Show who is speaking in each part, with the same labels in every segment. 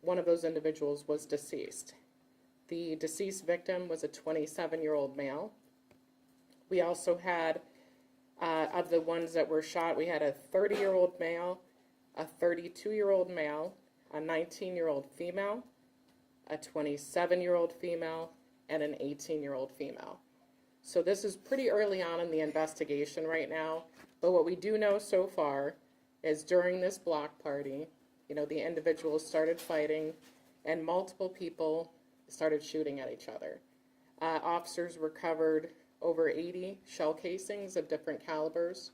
Speaker 1: one of those individuals was deceased. The deceased victim was a 27-year-old male. We also had, of the ones that were shot, we had a 30-year-old male, a 32-year-old male, a 19-year-old female, a 27-year-old female, and an 18-year-old female. So this is pretty early on in the investigation right now, but what we do know so far is during this block party, the individuals started fighting and multiple people started shooting at each other. Officers recovered over 80 shell casings of different calibers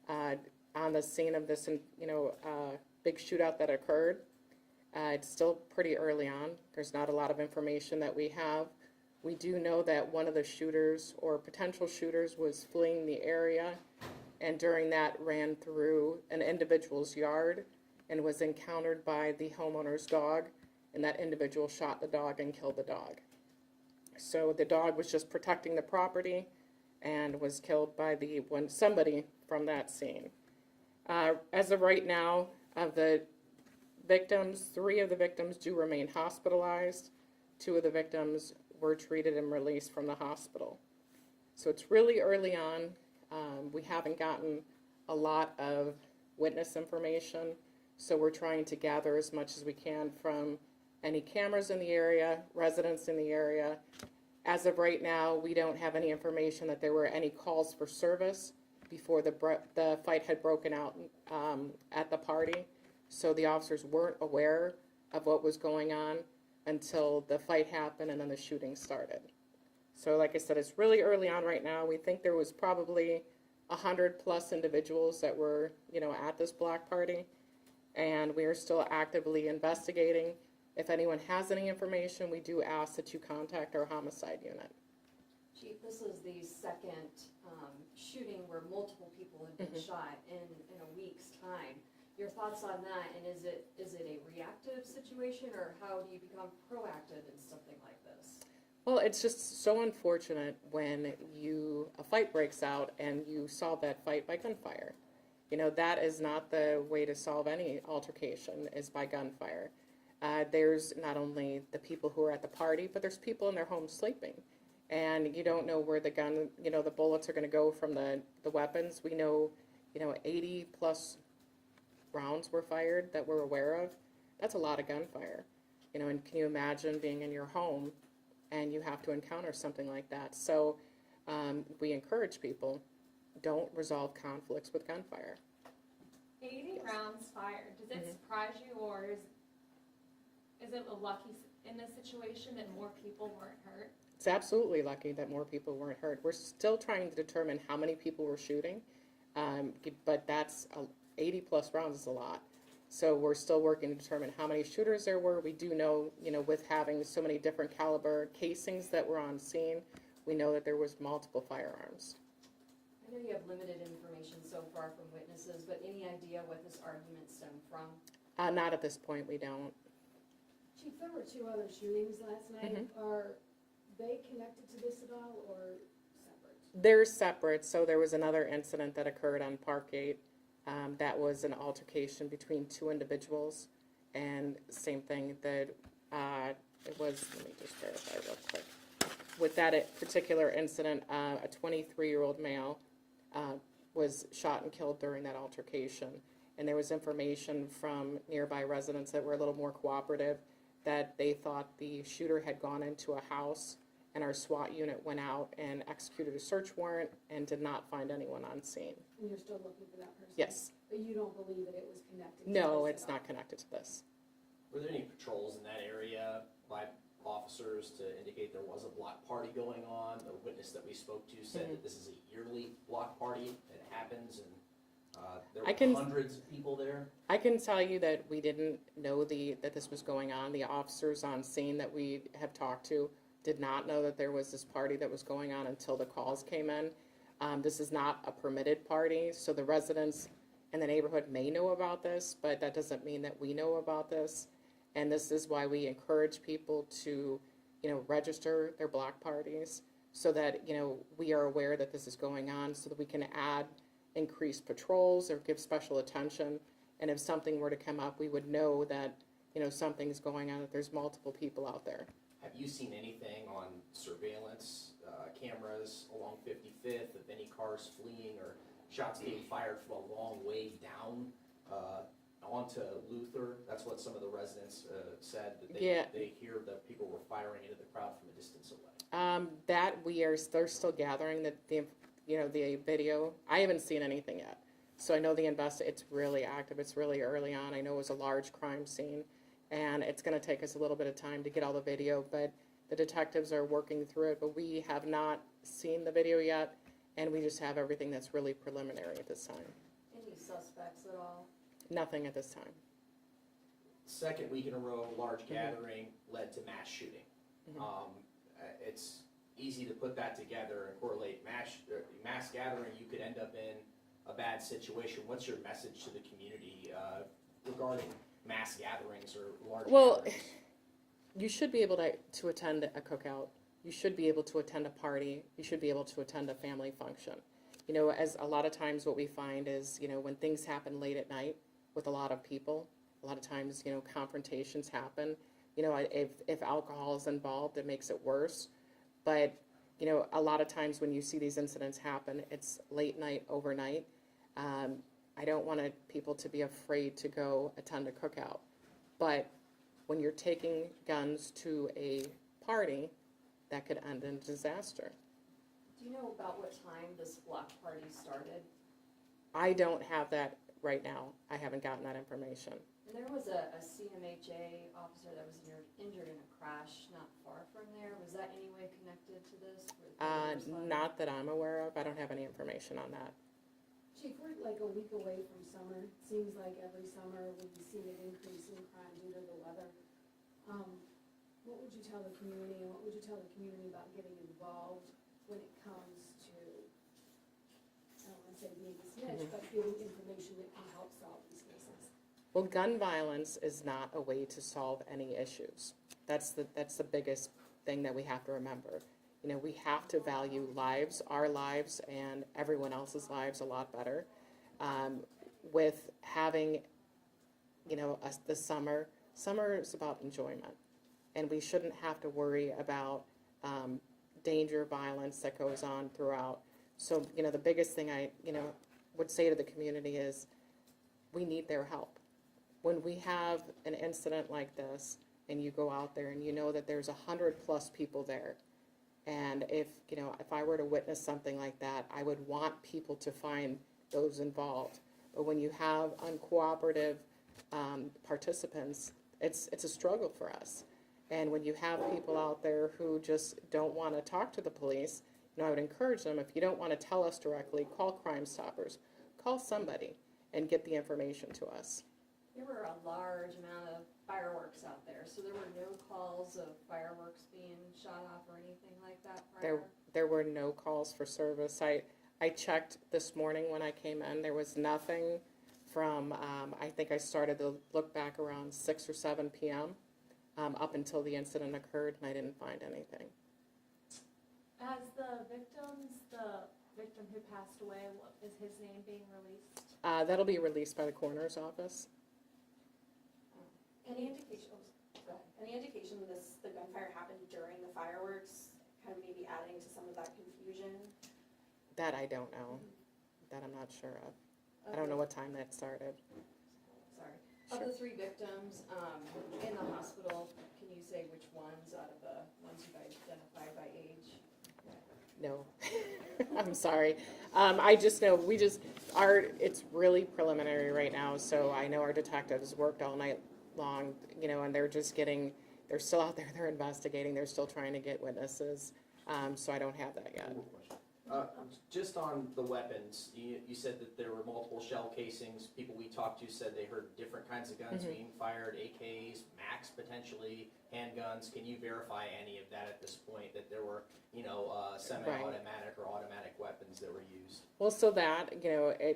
Speaker 1: on the scene of this, big shootout that occurred. It's still pretty early on. There's not a lot of information that we have. We do know that one of the shooters or potential shooters was fleeing the area, and during that ran through an individual's yard and was encountered by the homeowner's dog, and that individual shot the dog and killed the dog. So the dog was just protecting the property and was killed by somebody from that scene. As of right now, of the victims, 3 of the victims do remain hospitalized. 2 of the victims were treated and released from the hospital. So it's really early on. We haven't gotten a lot of witness information, so we're trying to gather as much as we can from any cameras in the area, residents in the area. As of right now, we don't have any information that there were any calls for service before the fight had broken out at the party. So the officers weren't aware of what was going on until the fight happened and then the shooting started. So like I said, it's really early on right now. We think there was probably 100+ individuals that were, at this block party, and we are still actively investigating. If anyone has any information, we do ask that you contact our homicide unit.
Speaker 2: Chief, this is the second shooting where multiple people have been shot in a week's time. Your thoughts on that, and is it a reactive situation, or how do you become proactive in something like this?
Speaker 1: Well, it's just so unfortunate when a fight breaks out and you solve that fight by gunfire. That is not the way to solve any altercation, is by gunfire. There's not only the people who are at the party, but there's people in their homes sleeping. And you don't know where the bullets are going to go from the weapons. We know, 80+ rounds were fired that we're aware of. That's a lot of gunfire. And can you imagine being in your home and you have to encounter something like that? So we encourage people, don't resolve conflicts with gunfire.
Speaker 3: 80 rounds fired. Does it surprise you, or is it lucky in this situation that more people weren't hurt?
Speaker 1: It's absolutely lucky that more people weren't hurt. We're still trying to determine how many people were shooting, but that's 80+ rounds is a lot. So we're still working to determine how many shooters there were. We do know, with having so many different caliber casings that were on scene, we know that there was multiple firearms.
Speaker 2: I know you have limited information so far from witnesses, but any idea what this argument stemmed from?
Speaker 1: Not at this point, we don't.
Speaker 4: Chief, there were 2 other shootings last night. Are they connected to this at all, or separate?
Speaker 1: They're separate. So there was another incident that occurred on Parkgate. That was an altercation between 2 individuals, and same thing that it was, let me just verify real quick. With that particular incident, a 23-year-old male was shot and killed during that altercation, and there was information from nearby residents that were a little more cooperative that they thought the shooter had gone into a house, and our SWAT unit went out and executed a search warrant and did not find anyone on scene.
Speaker 4: And you're still looking for that person?
Speaker 1: Yes.
Speaker 4: But you don't believe that it was connected to
Speaker 1: No,
Speaker 4: this
Speaker 1: it's
Speaker 4: at all?
Speaker 1: not connected to this.
Speaker 5: Were there any patrols in that area by officers to indicate there was a block party going on? The witness that we spoke to said that this is a yearly block party that happens, and there were hundreds of people there.
Speaker 1: I can tell you that we didn't know that this was going on. The officers on scene that we have talked to did not know that there was this party that was going on until the calls came in. This is not a permitted party, so the residents in the neighborhood may know about this, but that doesn't mean that we know about this. And this is why we encourage people to, register their block parties so that, we are aware that this is going on, so that we can add increased patrols or give special attention. And if something were to come up, we would know that, something's going on, that there's multiple people out there.
Speaker 5: Have you seen anything on surveillance cameras along 55th of any cars fleeing or shots being fired from a long way down onto Luther? That's what some of the residents said, that they hear that people were firing into the crowd from a distance away.
Speaker 1: They're still gathering the video. I haven't seen anything yet. So I know it's really active. It's really early on. I know it was a large crime scene, and it's going to take us a little bit of time to get all the video, but the detectives are working through it, but we have not seen the video yet, and we just have everything that's really preliminary at this time.
Speaker 2: Any suspects at all?
Speaker 1: Nothing at this time.
Speaker 5: Second week in a row, large gathering led to mass shooting. It's easy to put that together and correlate mass gathering. You could end up in a bad situation. What's your message to the community regarding mass gatherings or large gatherings?
Speaker 1: You should be able to attend a cookout. You should be able to attend a party. You should be able to attend a family function. As a lot of times what we find is, when things happen late at night with a lot of people, a lot of times, confrontations happen. If alcohol is involved, it makes it worse. But, a lot of times when you see these incidents happen, it's late night, overnight. I don't want people to be afraid to go attend a cookout. But when you're taking guns to a party, that could end in disaster.
Speaker 2: Do you know about what time this block party started?
Speaker 1: I don't have that right now. I haven't gotten that information.
Speaker 2: And there was a CMHA officer that was injured in a crash not far from there. Was that any way connected to this?
Speaker 1: Not that I'm aware of. I don't have any information on that.
Speaker 4: Chief, we're like a week away from summer. It seems like every summer we'd be seeing an increase in crime due to the weather. What would you tell the community, and what would you tell the community about getting involved when it comes to, I don't want to say being a snitch, but giving information that can help solve these cases?
Speaker 1: Well, gun violence is not a way to solve any issues. That's the biggest thing that we have to remember. We have to value lives, our lives, and everyone else's lives a lot better. With having, the summer is about enjoyment. And we shouldn't have to worry about danger, violence that goes on throughout. So, the biggest thing I, would say to the community is we need their help. When we have an incident like this, and you go out there and you know that there's 100+ people there, and if I were to witness something like that, I would want people to find those involved. But when you have uncooperative participants, it's a struggle for us. And when you have people out there who just don't want to talk to the police, I would encourage them, if you don't want to tell us directly, call Crime Stoppers. Call somebody and get the information to us.
Speaker 2: There were a large amount of fireworks out there, so there were no calls of fireworks being shot off or anything like that prior?
Speaker 1: There were no calls for service. I checked this morning when I came in. There was nothing from, I think I started to look back around 6 or 7 p.m. Up until the incident occurred, and I didn't find anything.
Speaker 3: As the victim who passed away, is his name being released?
Speaker 1: That'll be released by the coroner's office.
Speaker 6: Any indication the gunfire happened during the fireworks, kind of maybe adding to some of that confusion?
Speaker 1: That I don't know. That I'm not sure of. I don't know what time that started.
Speaker 2: Sorry.
Speaker 1: Sure.
Speaker 2: Of the 3 victims in the hospital, can you say which ones out of the ones you've identified by age?
Speaker 1: No. I'm sorry. I just know it's really preliminary right now, so I know our detectives worked all night long, and they're still out there, they're investigating, they're still trying to get witnesses, so I don't have that yet.
Speaker 5: Just on the weapons, you said that there were multiple shell casings. People we talked to said they heard different kinds of guns being fired, AKs, Max potentially, handguns. Can you verify any of that at this point, that there were, semi-automatic or automatic weapons that were used?
Speaker 1: Well, so that,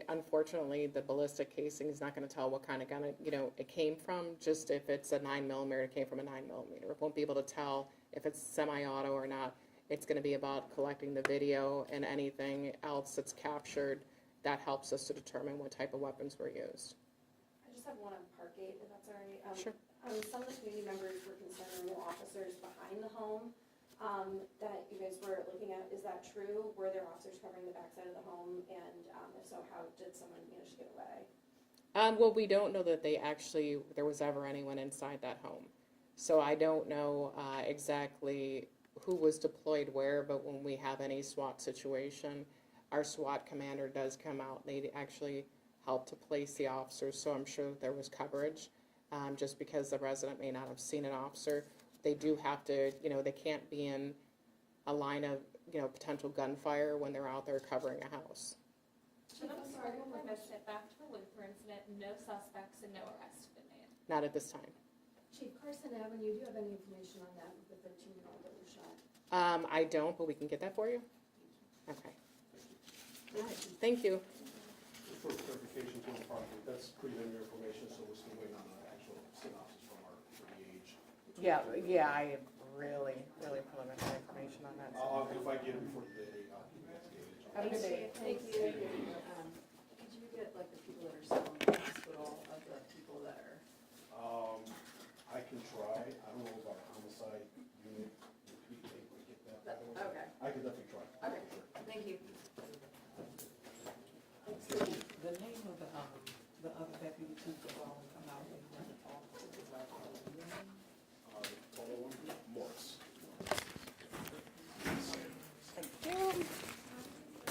Speaker 1: unfortunately, the ballistic casing is not going to tell what kind of gun it came from. Just if it's a 9mm, it came from a 9mm. It won't be able to tell if it's semi-auto or not. It's going to be about collecting the video and anything else that's captured that helps us to determine what type of weapons were used.
Speaker 6: I just have one on Parkgate, if that's all right.
Speaker 1: Sure.
Speaker 6: Some of the community members were concerned there were no officers behind the home, that you guys were looking at. Is that true? Were there officers covering the backside of the home? And, if so, how did someone manage to get away?
Speaker 1: Well, we don't know that there was ever anyone inside that home. So I don't know exactly who was deployed where, but when we have any SWAT situation, our SWAT commander does come out. They actually help to place the officers, so I'm sure that there was coverage. Just because the resident may not have seen an officer, they do have to, they can't be in a line of, potential gunfire when they're out there covering a house.
Speaker 3: And I'm sorry if I missed it, back to the Luther incident, no suspects and no arrests have been made.
Speaker 1: Not at this time.
Speaker 4: Chief, Carson Avenue, do you have any information on that with the 13-year-old that was shot?
Speaker 1: I don't, but we can get that for you. Okay. All right, thank you.
Speaker 7: Just for clarification to the property, that's preliminary information, so we're still waiting on an actual synopsis from the age.
Speaker 1: Yeah, I have really preliminary information on that.
Speaker 7: If I get it before the day, I'll give you guys the age.
Speaker 1: Have a good day.
Speaker 2: Thank you.